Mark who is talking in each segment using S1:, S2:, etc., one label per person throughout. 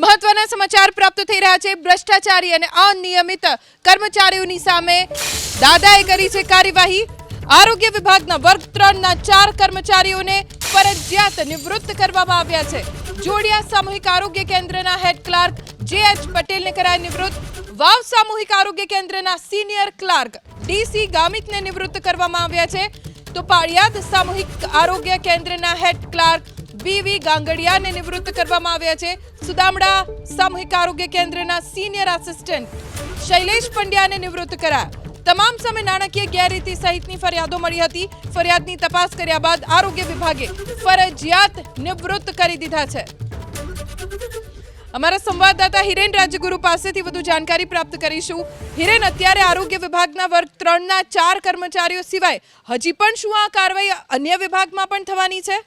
S1: મહત્વના સમાચાર પ્રાપ્ત થઈ રહ્યા છે। ભ્રષ્ટાચારી અને અનિયમિત કર્મચારીઓની સામે દાદાએ કરી છે કાર્યવાહી। આરોગ્ય વિભાગના વર્ગ 3 ના 4 કર્મચારીઓને ફરજિયાત નિવૃત્ત કરવામાં આવ્યા છે। જોડિયા સામૂહિક આરોગ્ય કેન્દ્રના હેડ ક્લાર્ક જે.એચ. પટેલને કરાયા નિવૃત્ત। વાવ સામૂહિક આરોગ્ય કેન્દ્રના સિનિયર ક્લાર્ક ડી.સી. ગામિતને નિવૃત્ત કરવામાં આવ્યા છે। તો પાળિયાદ સામૂહિક આરોગ્ય કેન્દ્રના હેડ ક્લાર્ક વી.વી. ગાંગડિયાને નિવૃત્ત કરવામાં આવ્યા છે। સુદામડા સામૂહિક આરોગ્ય કેન્દ્રના સિનિયર આસિસ્ટન્ટ શૈલેષ પંડ્યાને નિવૃત્ત કરાયા। તમામ સામે નાણાકીય ગેરરીતિ સહિતની ફરિયાદો મળી હતી। ફરિયાદની તપાસ કર્યા બાદ આરોગ્ય વિભાગે ફરજિયાત નિવૃત્ત કરી દીધા છે। અમારા સંવાદદાતા હિરેન રાજગુરુ પાસેથી વધુ જાણકારી પ્રાપ્ત કરીશું। હિરેન, અત્યારે આરોગ્ય વિભાગના વર્ગ 3 ના 4 કર્મચારીઓ સિવાય હજી પણ શું આ કાર્યવાહી અન્ય વિભાગમાં પણ થવાની છે?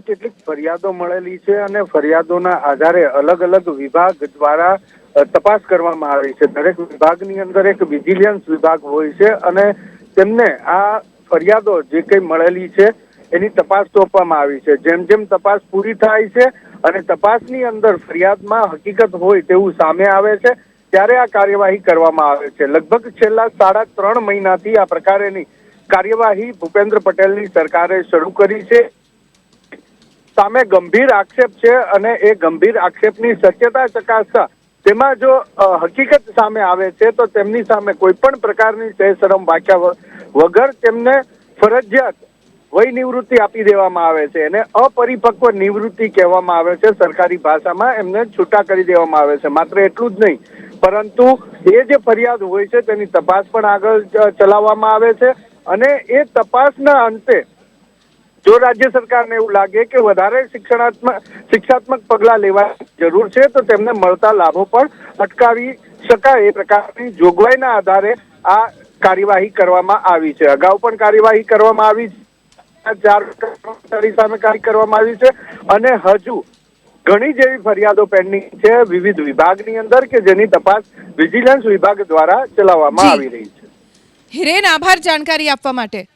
S2: કેટલીક ફરિયાદો મળેલી છે અને ફરિયાદોના આધારે અલગ અલગ વિભાગ દ્વારા તપાસ કરવામાં આવી છે। દરેક વિભાગની અંદર એક વિજિલન્સ વિભાગ હોય છે અને તેમને આ ફરિયાદો જે કંઈ મળેલી છે એની તપાસ સોંપવામાં આવી છે। જેમ જેમ તપાસ પૂરી થાય છે અને તપાસની અંદર ફરિયાદમાં હકીકત હોય તેવું સામે આવે છે ત્યારે આ કાર્યવાહી કરવામાં આવે છે। લગભગ છેલ્લા 3.5 મહિનાથી આ પ્રકારેની કાર્યવાહી ભૂપેન્દ્ર પટેલની સરકારે શરૂ કરી છે। સામે ગંભીર આક્ષેપ છે અને એ ગંભીર આક્ષેપની સત્યતા ચકાસતા તેમાં જો હકીકત સામે આવે છે તો તેમની સામે કોઈ પણ પ્રકારની શરમ વાક્યા વગર તેમને ફરજિયાત વય નિવૃત્તિ આપી દેવામાં આવે છે। એને અપરિપક્વ નિવૃત્તિ કહેવામાં આવે છે। સરકારી ભાષામાં એમને છૂટા કરી દેવામાં આવે છે। માત્ર એટલું જ નહીં પરંતુ એ જે ફરિયાદ હોય છે તેની તપાસ પણ આગળ ચલાવવામાં આવે છે અને એ તપાસના અંતે જો રાજ્ય સરકારને એવું લાગે કે વધારે શિક્ષાત્મક પગલાં લેવાની જરૂર છે તો તેમને મળતા લાભો પણ અટકાવી શકાય એ પ્રકારની જોગવાઈના આધારે આ કાર્યવાહી કરવામાં આવી છે। અગાઉ પણ કાર્યવાહી કરવામાં આવી છે। 4 કર્મચારી સામે કાર્યવાહી કરવામાં આવી છે અને હજુ ઘણી જેવી ફરિયાદો પેન્ડિંગ છે વિવિધ વિભાગની અંદર કે જેની તપાસ વિજિલન્સ વિભાગ દ્વારા ચલાવવામાં આવી રહી છે।
S1: હિરેન, આભાર જાણકારી આપવા માટે।